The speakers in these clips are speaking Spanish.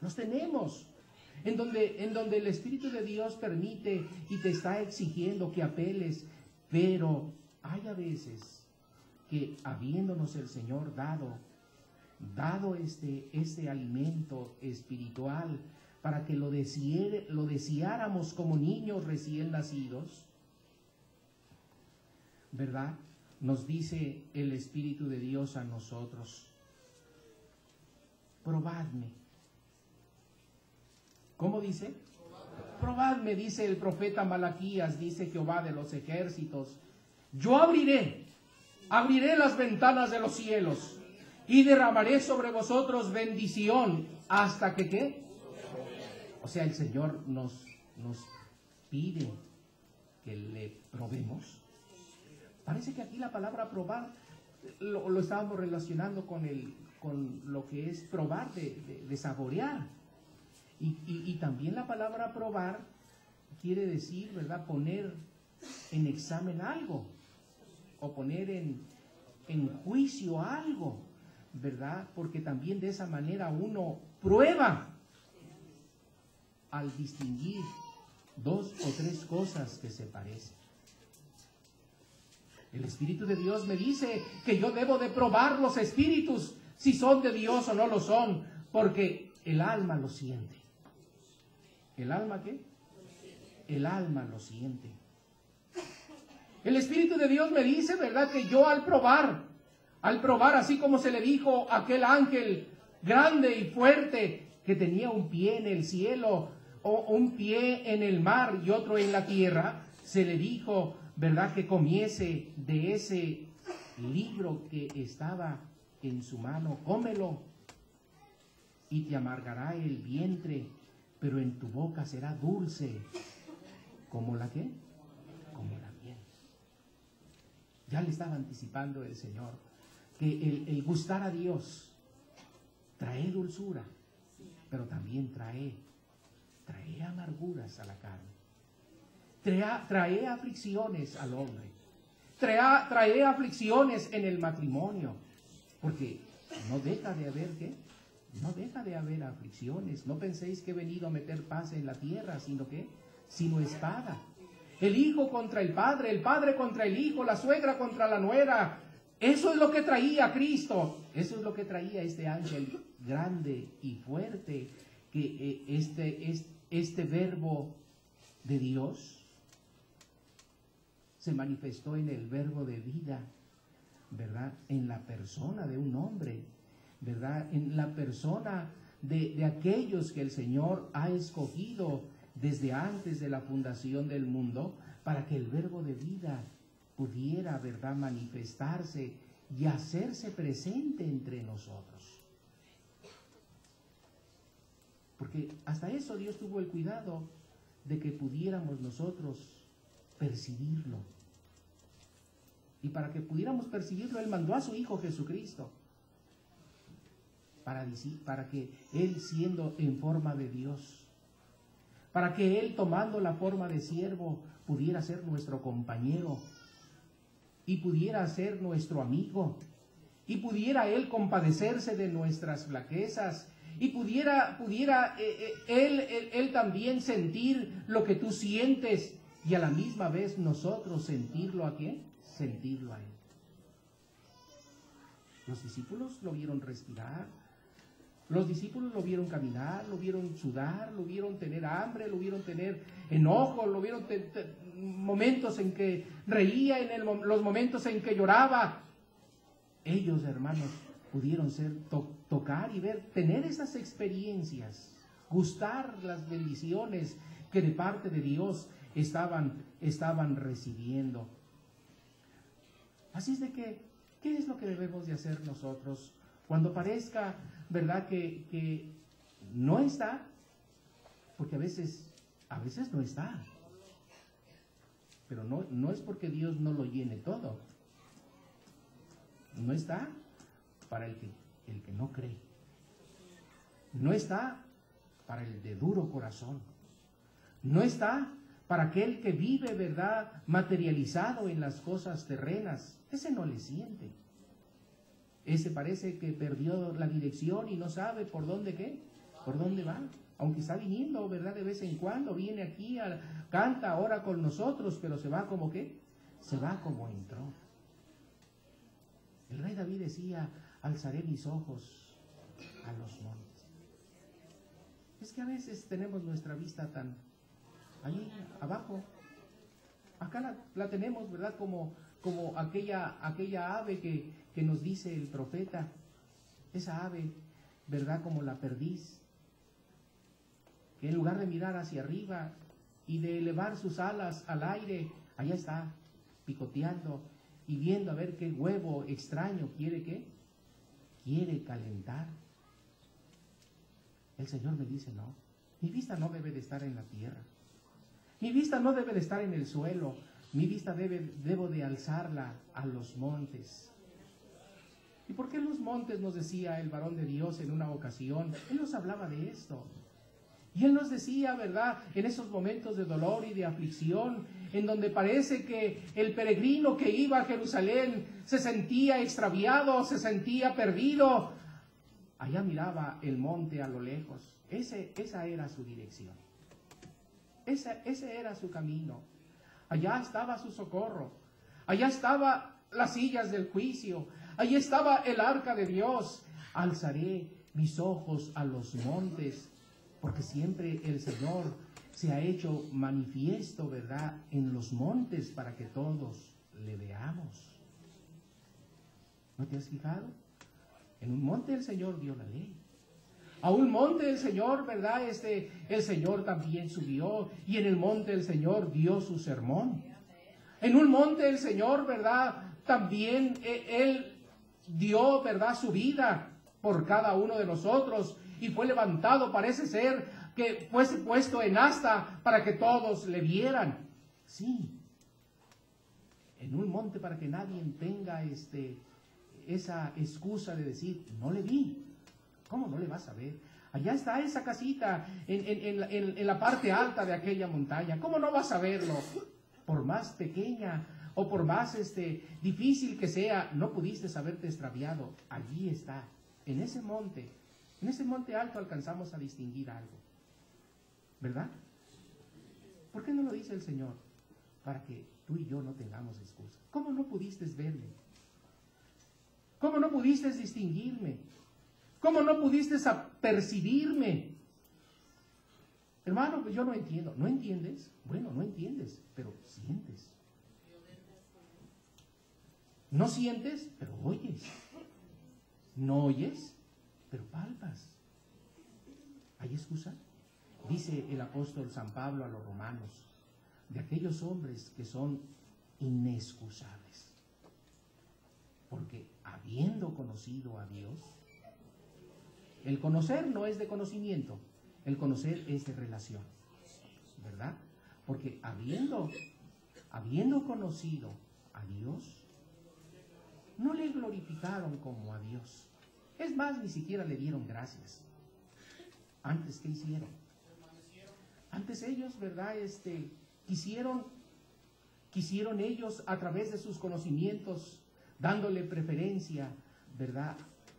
Los tenemos. En donde el Espíritu de Dios permite y te está exigiendo que apeles, pero hay a veces que habiéndonos el Señor dado este alimento espiritual para que lo deseáramos como niños recién nacidos, ¿verdad? Nos dice el Espíritu de Dios a nosotros: probadme. ¿Cómo dice? Probadme, dice el profeta Malaquías, dice Jehová de los ejércitos: yo abriré las ventanas de los cielos y derramaré sobre vosotros bendición hasta que ¿qué? O sea, el Señor nos pide que le probemos. Parece que aquí la palabra probar lo estábamos relacionando con lo que es probar, de saborear. Y también la palabra probar quiere decir, ¿verdad?, poner en examen algo, o poner en juicio algo, ¿verdad? Porque también de esa manera uno prueba al distinguir dos o tres cosas que se parecen. El Espíritu de Dios me dice que yo debo de probar los espíritus, si son de Dios o no lo son, porque el alma lo siente. ¿El alma qué? El alma lo siente. El Espíritu de Dios me dice, ¿verdad?, que yo al probar, así como se le dijo a aquel ángel grande y fuerte que tenía un pie en el cielo, o un pie en el mar y otro en la tierra, se le dijo, ¿verdad?, que comiese de ese libro que estaba en su mano, cómelo y te amargará el vientre, pero en tu boca será dulce. ¿Como la qué? Como la miel. Ya le estaba anticipando el Señor que el gustar a Dios trae dulzura, pero también trae amarguras a la carne. Trae aflicciones al hombre. Trae aflicciones en el matrimonio. Porque no deja de haber ¿qué? No deja de haber aflicciones. No penséis que he venido a meter paz en la tierra, sino espada. El hijo contra el padre contra el hijo, la suegra contra la nuera. Eso es lo que traía Cristo. Eso es lo que traía este ángel grande y fuerte, que este verbo de Dios se manifestó en el verbo de vida, ¿verdad? En la persona de un hombre, ¿verdad? En la persona de aquellos que el Señor ha escogido desde antes de la fundación del mundo, para que el verbo de vida pudiera, ¿verdad?, manifestarse y hacerse presente entre nosotros. Porque hasta eso Dios tuvo el cuidado de que pudiéramos nosotros percibirlo. Y para que pudiéramos percibirlo, Él mandó a su Hijo Jesucristo, para que Él, siendo en forma de Dios, para que Él, tomando la forma de siervo, pudiera ser nuestro compañero y pudiera ser nuestro amigo, y pudiera Él compadecerse de nuestras flaquezas, y pudiera él también sentir lo que tú sientes, y a la misma vez nosotros sentirlo ¿a quién? Sentirlo a Él. Los discípulos lo vieron respirar, los discípulos lo vieron caminar, lo vieron sudar, lo vieron tener hambre, lo vieron tener enojo, lo vieron momentos en que reía, los momentos en que lloraba. Ellos, hermanos, pudieron tocar y ver, tener esas experiencias, gustar las bendiciones que de parte de Dios estaban recibiendo. Así es de que, ¿qué es lo que debemos de hacer nosotros cuando parezca, verdad, que no está? Porque a veces no está. Pero no es porque Dios no lo llene todo. No está para el que no cree. No está para el de duro corazón. No está para aquel que vive, ¿verdad?, materializado en las cosas terrenas. Ese no le siente. Ese parece que perdió la dirección y no sabe por dónde ¿Por dónde va? Aunque está viniendo, ¿verdad? De vez en cuando viene aquí, canta ahora con nosotros, pero se va como ¿qué? Se va como entró. El rey David decía, alzaré mis ojos a los montes. Es que a veces tenemos nuestra vista tan ahí abajo. Acá la tenemos, ¿verdad? Como aquella ave que nos dice el profeta. Esa ave, ¿verdad? Como la perdiz, que en lugar de mirar hacia arriba y de elevar sus alas al aire, allá está, picoteando y viendo a ver qué huevo extraño quiere calentar. El Señor me dice, no, mi vista no debe de estar en la tierra, mi vista no debe de estar en el suelo, mi vista debo de alzarla a los montes. ¿Y por qué los montes? Nos decía el varón de Dios en una ocasión. Él nos hablaba de esto. Y él nos decía, ¿verdad? En esos momentos de dolor y de aflicción, en donde parece que el peregrino que iba a Jerusalén se sentía extraviado, se sentía perdido. Allá miraba el monte a lo lejos. Esa era su dirección. Ese era su camino. Allá estaba su socorro. Allá estaban las sillas del juicio. Allí estaba el arca de Dios. Alzaré mis ojos a los montes, porque siempre el Señor se ha hecho manifiesto, ¿verdad?, en los montes para que todos le veamos. ¿No te has fijado? En un monte el Señor dio la ley. A un monte el Señor, ¿verdad? El Señor también subió, y en el monte el Señor dio su sermón. En un monte el Señor, ¿verdad?, también Él dio, ¿verdad?, su vida por cada uno de nosotros, y fue levantado, parece ser, que fuese puesto en asta para que todos le vieran. Sí, en un monte para que nadie tenga esa excusa de decir, no le vi. ¿Cómo no le vas a ver? Allá está esa casita en la parte alta de aquella montaña. ¿Cómo no vas a verlo? Por más pequeña o por más difícil que sea, no pudiste haberte extraviado. Allí está, en ese monte alto alcanzamos a distinguir algo, ¿verdad? ¿Por qué no lo dice el Señor? Para que tú y yo no tengamos excusa. ¿Cómo no pudiste verme? ¿Cómo no pudiste distinguirme? ¿Cómo no pudiste percibirme? Hermano, pues yo no entiendo. ¿No entiendes? Bueno, no entiendes, pero sientes. No sientes, pero oyes. No oyes, pero palpas. ¿Hay excusa? Dice el apóstol San Pablo a los romanos, de aquellos hombres que son inexcusables. Porque habiendo conocido a Dios, el conocer no es de conocimiento, el conocer es de relación, ¿verdad? Porque habiendo conocido a Dios, no le glorificaron como a Dios. Es más, ni siquiera le dieron gracias. Antes, ¿qué hicieron? Antes ellos, ¿verdad? Quisieron ellos, a través de sus conocimientos, dándole preferencia, ¿verdad?,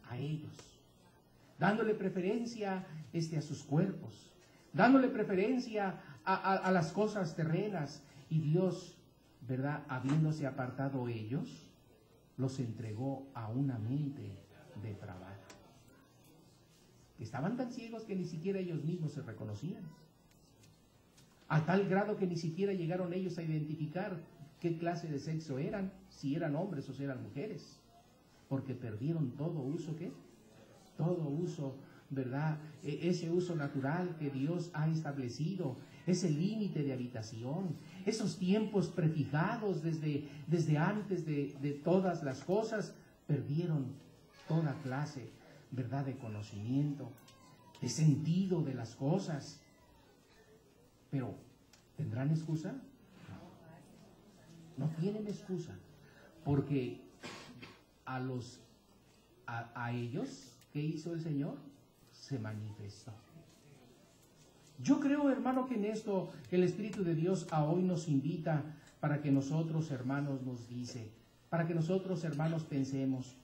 a ellos. Dándole preferencia a sus cuerpos, dándole preferencia a las cosas terrenas, y Dios, ¿verdad?, habiéndose apartado ellos, los entregó a una mente depravada. Estaban tan ciegos que ni siquiera ellos mismos se reconocían, a tal grado que ni siquiera llegaron ellos a identificar qué clase de sexo eran, si eran hombres o si eran mujeres, porque perdieron todo uso, ¿qué? Todo uso, ¿verdad? Ese uso natural que Dios ha establecido, ese límite de habitación, esos tiempos prefijados desde antes de todas las cosas, perdieron toda clase, ¿verdad?, de conocimiento, de sentido de las cosas. Pero, ¿tendrán excusa? No tienen excusa, porque a ellos, ¿qué hizo el Señor? Se manifestó. Yo creo, hermano, que en esto el Espíritu de Dios a hoy nos invita para que nosotros, hermanos, nos dice, para que nosotros, hermanos, pensemos,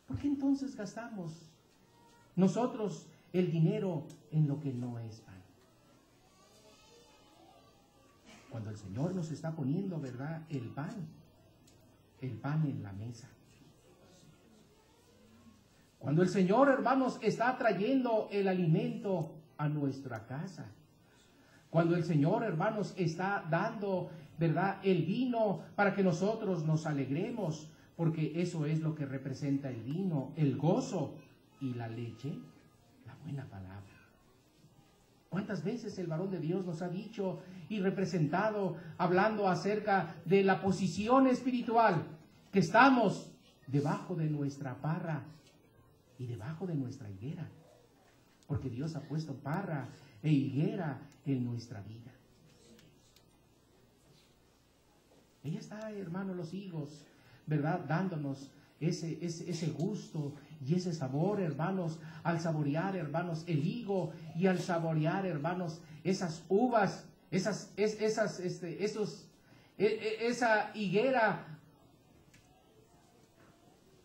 ¿por qué entonces gastamos nosotros el dinero en lo que no es pan. Cuando el Señor nos está poniendo, ¿verdad?, el pan en la mesa. Cuando el Señor, hermanos, está trayendo el alimento a nuestra casa. Cuando el Señor, hermanos, está dando, ¿verdad?, el vino para que nosotros nos alegremos, porque eso es lo que representa el vino, el gozo, y la leche, la buena palabra. ¿Cuántas veces el varón de Dios nos ha dicho y representado, hablando acerca de la posición espiritual, que estamos debajo de nuestra parra y debajo de nuestra higuera? Porque Dios ha puesto parra e higuera en nuestra vida. Ella está, hermano, los higos, ¿verdad?, dándonos ese gusto y ese sabor, hermanos, al saborear, hermanos, el higo, y al saborear, hermanos, esas uvas, esa higuera.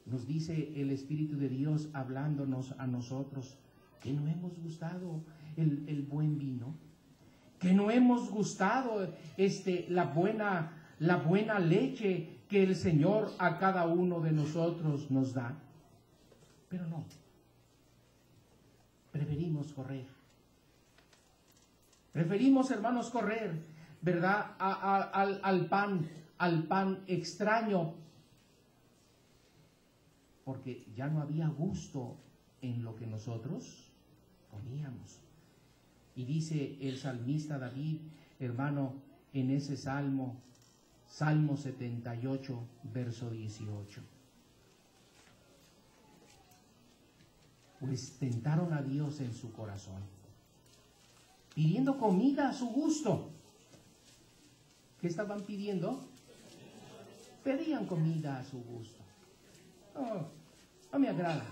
Nos dice el Espíritu de Dios hablándonos a nosotros que no hemos gustado el buen vino, que no hemos gustado la buena leche que el Señor a cada uno de nosotros nos da. Pero no, preferimos correr. Preferimos, hermanos, correr, ¿verdad?, al pan extraño, porque ya no había gusto en lo que nosotros comíamos. Y dice el salmista David, hermano, en ese Salmo 78, verso 18. Pues tentaron a Dios en su corazón, pidiendo comida a su gusto. ¿Qué estaban pidiendo? Pedían comida a su gusto. No me agrada.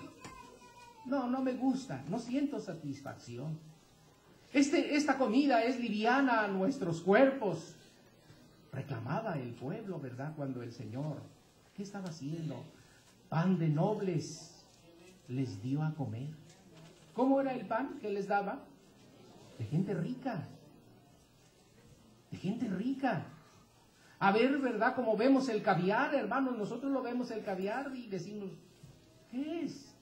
No me gusta. No siento satisfacción. Esta comida es liviana a nuestros cuerpos. Reclamaba el pueblo, ¿verdad?, cuando el Señor, ¿qué estaba haciendo? Pan de nobles les dio a comer. ¿Cómo era el pan que les daba? De gente rica. De gente rica. A ver, ¿verdad?, como vemos el caviar, hermanos, nosotros lo vemos el caviar y decimos, ¿qué es?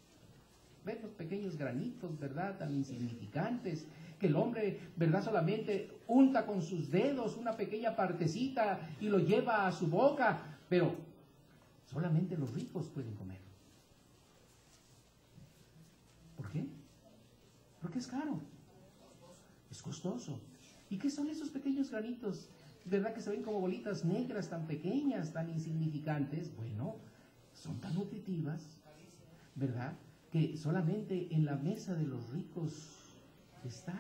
Vemos pequeños granitos, ¿verdad?, tan insignificantes, que el hombre, ¿verdad?, solamente unta con sus dedos una pequeña partecita y lo lleva a su boca, pero solamente los ricos pueden comer. ¿Por qué? Porque es caro, es costoso. ¿Y qué son esos pequeños granitos, verdad, que se ven como bolitas negras tan pequeñas, tan insignificantes? Bueno, son tan nutritivas, ¿verdad?, que solamente en la mesa de los ricos está.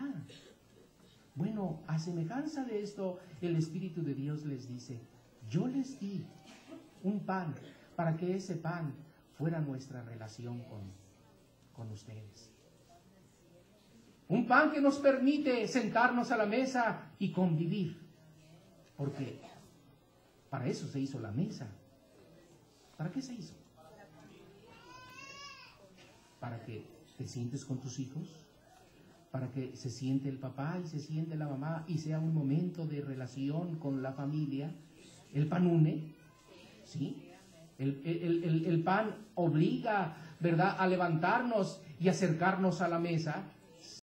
Bueno, a semejanza de esto, el Espíritu de Dios les dice, yo les di un pan para que ese pan fuera nuestra relación con ustedes. Un pan que nos permite sentarnos a la mesa y convivir. Porque para eso se hizo la mesa. ¿Para qué se hizo? Para que te sientes con tus hijos, para que se siente el papá y se siente la mamá y sea un momento de relación con la familia. El pan une, ¿sí? El pan obliga, ¿verdad?, a levantarnos y acercarnos a la mesa.